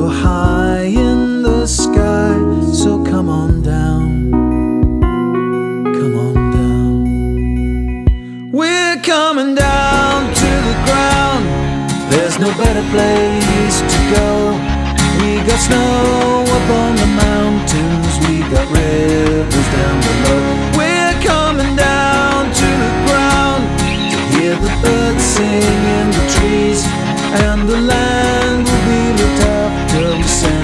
you're high in the sky, so come on down, come on down. We're coming down to the ground. There's no better place to go. We got snow up on the mountains, we got rivers down below. We're coming down to the ground to hear the birds sing in the trees, and the land will be looked after we send